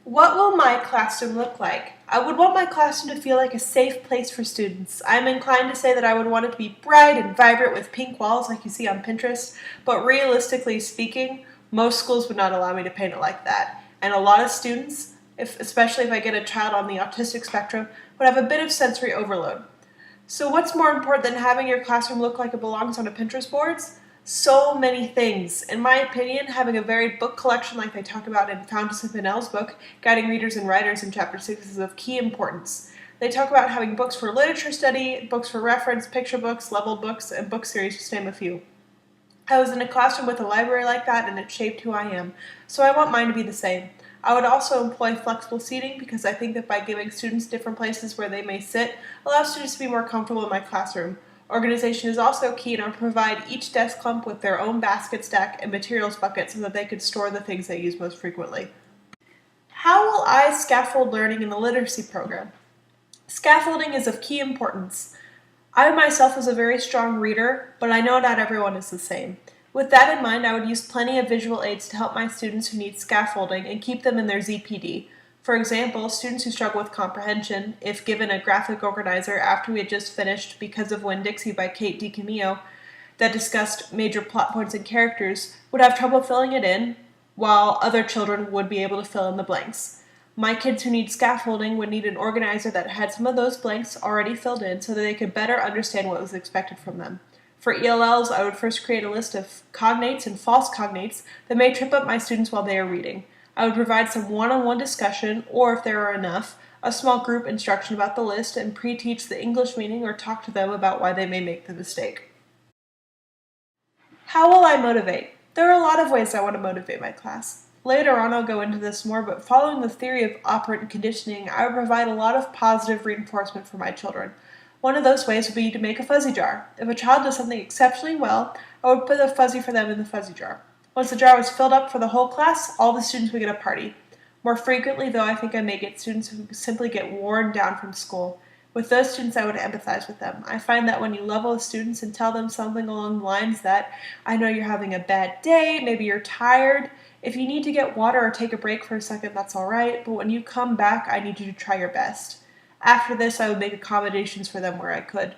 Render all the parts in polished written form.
What will my classroom look like? I would want my classroom to feel like a safe place for students. I'm inclined to say that I would want it to be bright and vibrant with pink walls like you see on Pinterest, but realistically speaking, most schools would not allow me to paint it like that. And a lot of students, especially if I get a child on the autistic spectrum, would have a bit of sensory overload. So what's more important than having your classroom look like it belongs on a Pinterest boards? So many things. In my opinion, having a varied book collection like they talk about in Fountas and Pinnell's book, Guiding Readers and Writers in Chapter 6 is of key importance. They talk about having books for literature study, books for reference, picture books, level books, and book series, just to name a few. I was in a classroom with a library like that and it shaped who I am, so I want mine to be the same. I would also employ flexible seating because I think that by giving students different places where they may sit allows students to be more comfortable in my classroom. Organization is also key, and I would provide each desk clump with their own basket stack and materials bucket so that they could store the things they use most frequently. How will I scaffold learning in the literacy program? Scaffolding is of key importance. I myself was a very strong reader, but I know not everyone is the same. With that in mind, I would use plenty of visual aids to help my students who need scaffolding and keep them in their ZPD. For example, students who struggle with comprehension, if given a graphic organizer after we had just finished Because of Winn-Dixie by Kate DiCamillo that discussed major plot points and characters, would have trouble filling it in, while other children would be able to fill in the blanks. My kids who need scaffolding would need an organizer that had some of those blanks already filled in so that they could better understand what was expected from them. For ELLs, I would first create a list of cognates and false cognates that may trip up my students while they are reading. I would provide some one-on-one discussion, or if there are enough, a small group instruction about the list and pre-teach the English meaning or talk to them about why they may make the mistake. How will I motivate? There are a lot of ways I want to motivate my class. Later on I'll go into this more, but following the theory of operant conditioning, I would provide a lot of positive reinforcement for my children. One of those ways would be to make a fuzzy jar. If a child does something exceptionally well, I would put a fuzzy for them in the fuzzy jar. Once the jar was filled up for the whole class, all the students would get a party. More frequently, though, I think I may get students who simply get worn down from school. With those students, I would empathize with them. I find that when you level with students and tell them something along the lines that, I know you're having a bad day, maybe you're tired, if you need to get water or take a break for a second, that's all right, but when you come back, I need you to try your best. After this, I would make accommodations for them where I could.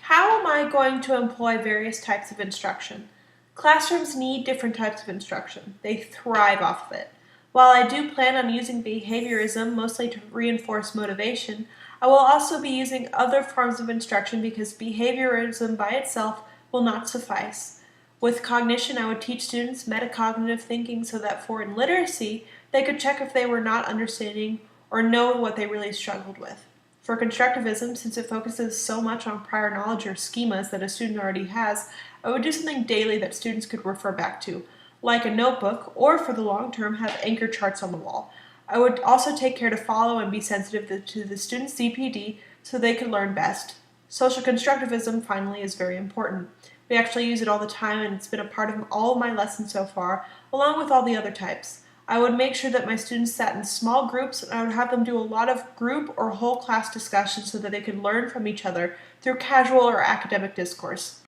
How am I going to employ various types of instruction? Classrooms need different types of instruction. They thrive off of it. While I do plan on using behaviorism mostly to reinforce motivation, I will also be using other forms of instruction because behaviorism by itself will not suffice. With cognition, I would teach students metacognitive thinking so that for in literacy, they could check if they were not understanding or know what they really struggled with. For constructivism, since it focuses so much on prior knowledge or schemas that a student already has, I would do something daily that students could refer back to, like a notebook, or for the long term, have anchor charts on the wall. I would also take care to follow and be sensitive to the student's ZPD so they could learn best. Social constructivism, finally, is very important. We actually use it all the time, and it's been a part of all of my lessons so far, along with all the other types. I would make sure that my students sat in small groups, and I would have them do a lot of group or whole class discussions so that they could learn from each other through casual or academic discourse.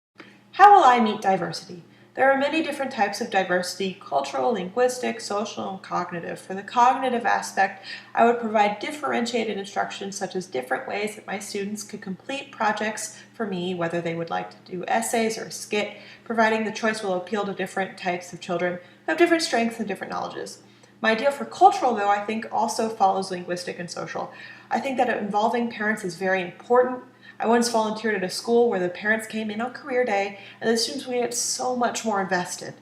How will I meet diversity? There are many different types of diversity: cultural, linguistic, social, and cognitive. For the cognitive aspect, I would provide differentiated instruction such as different ways that my students could complete projects for me, whether they would like to do essays or a skit, providing the choice will appeal to different types of children who have different strengths and different knowledges. My ideal for cultural, though, I think also follows linguistic and social. I think that involving parents is very important. I once volunteered at a school where the parents came in on career day and the students would get so much more invested.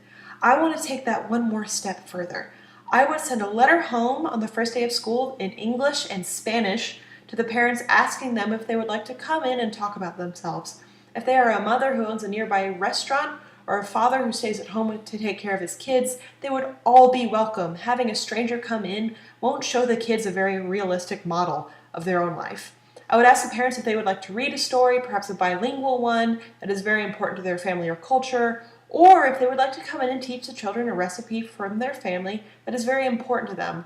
I want to take that one more step further. I would send a letter home on the first day of school in English and Spanish to the parents asking them if they would like to come in and talk about themselves. If they are a mother who owns a nearby restaurant or a father who stays at home to take care of his kids, they would all be welcome. Having a stranger come in won't show the kids a very realistic model of their own life. I would ask the parents if they would like to read a story, perhaps a bilingual one that is very important to their family or culture, or if they would like to come in and teach the children a recipe from their family that is very important to them.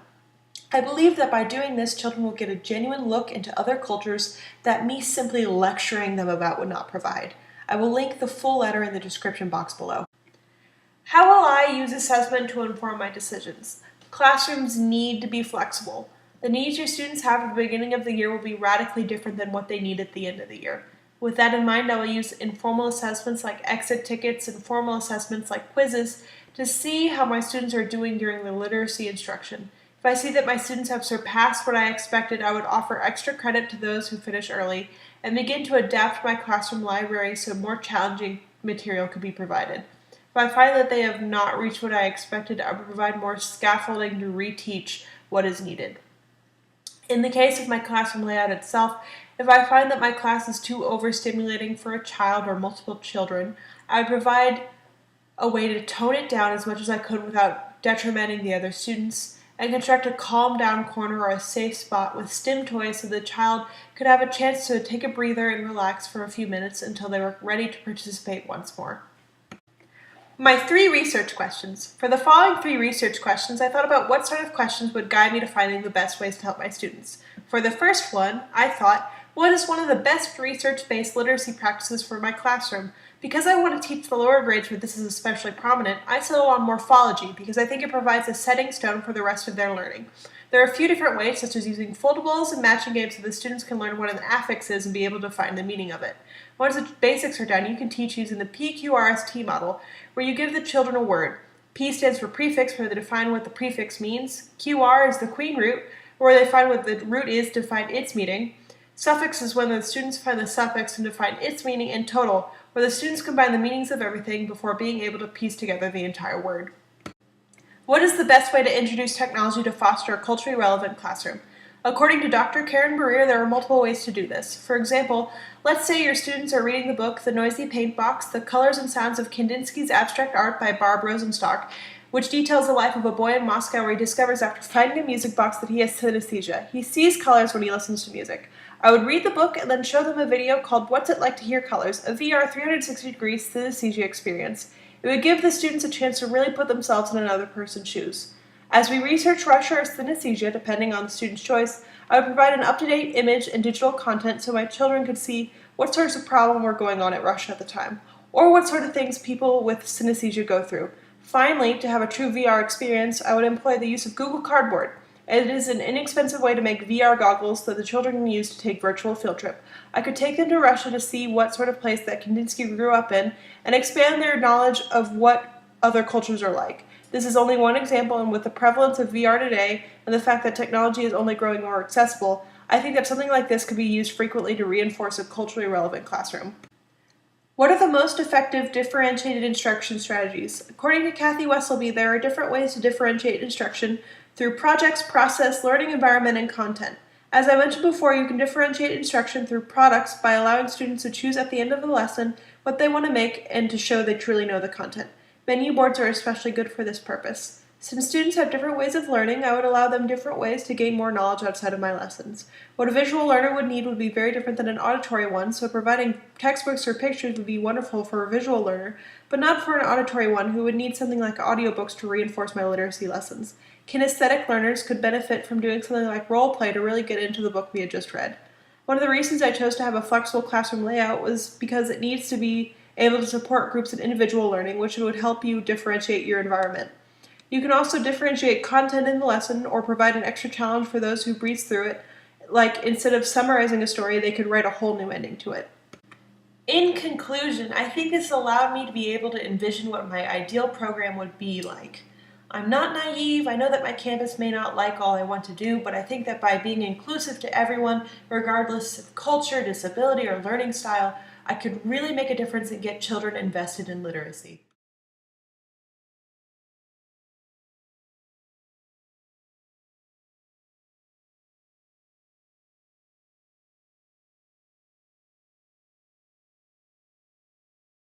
I believe that by doing this, children will get a genuine look into other cultures that me simply lecturing them about would not provide. I will link the full letter in the description box below. How will I use assessment to inform my decisions? Classrooms need to be flexible. The needs your students have at the beginning of the year will be radically different than what they need at the end of the year. With that in mind, I will use informal assessments like exit tickets and formal assessments like quizzes to see how my students are doing during the literacy instruction. If I see that my students have surpassed what I expected, I would offer extra credit to those who finish early and begin to adapt my classroom library so more challenging material could be provided. If I find that they have not reached what I expected, I would provide more scaffolding to reteach what is needed. In the case of my classroom layout itself, if I find that my class is too overstimulating for a child or multiple children, I would provide a way to tone it down as much as I could without detrimenting the other students, and construct a calm down corner or a safe spot with STEM toys so the child could have a chance to take a breather and relax for a few minutes until they were ready to participate once more. My 3 research questions. For the following 3 research questions, I thought about what sort of questions would guide me to finding the best ways to help my students. For the first one, I thought, what is one of the best research-based literacy practices for my classroom? Because I want to teach the lower grades where this is especially prominent, I settled on morphology because I think it provides a setting stone for the rest of their learning. There are a few different ways, such as using foldables and matching games so the students can learn what an affix is and be able to find the meaning of it. Once the basics are done, you can teach using the PQRST model, where you give the children a word. P stands for prefix, where they define what the prefix means. QR is the queen root, where they find what the root is to find its meaning. Suffix is when the students find the suffix and define its meaning. And total, where the students combine the meanings of everything before being able to piece together the entire word. What is the best way to introduce technology to foster a culturally relevant classroom? According to Dr. Karen Barrier, there are multiple ways to do this. For example, let's say your students are reading the book The Noisy Paint Box, The Colors and Sounds of Kandinsky's Abstract Art by Barb Rosenstock, which details the life of a boy in Moscow where he discovers after finding a music box that he has synesthesia. He sees colors when he listens to music. I would read the book and then show them a video called What's It Like to Hear Colors, a VR 360-degree synesthesia experience. It would give the students a chance to really put themselves in another person's shoes. As we research Russia or synesthesia, depending on the student's choice, I would provide an up-to-date image and digital content so my children could see what sorts of problems were going on at Russia at the time, or what sort of things people with synesthesia go through. Finally, to have a true VR experience, I would employ the use of Google Cardboard. It is an inexpensive way to make VR goggles that the children can use to take virtual field trip. I could take them to Russia to see what sort of place that Kandinsky grew up in and expand their knowledge of what other cultures are like. This is only one example, and with the prevalence of VR today and the fact that technology is only growing more accessible, I think that something like this could be used frequently to reinforce a culturally relevant classroom. What are the most effective differentiated instruction strategies? According to Kathy Wesselby, there are different ways to differentiate instruction through projects, process, learning environment, and content. As I mentioned before, you can differentiate instruction through products by allowing students to choose at the end of the lesson what they want to make and to show they truly know the content. Menu boards are especially good for this purpose. Since students have different ways of learning, I would allow them different ways to gain more knowledge outside of my lessons. What a visual learner would need would be very different than an auditory one, so providing textbooks or pictures would be wonderful for a visual learner, but not for an auditory one who would need something like audiobooks to reinforce my literacy lessons. Kinesthetic learners could benefit from doing something like role play to really get into the book we had just read. One of the reasons I chose to have a flexible classroom layout was because it needs to be able to support groups and individual learning, which would help you differentiate your environment. You can also differentiate content in the lesson or provide an extra challenge for those who breeze through it, like instead of summarizing a story, they could write a whole new ending to it. In conclusion, I think this allowed me to be able to envision what my ideal program would be like. I'm not naive. I know that my campus may not like all I want to do, but I think that by being inclusive to everyone, regardless of culture, disability, or learning style, I could really make a difference and get children invested in literacy.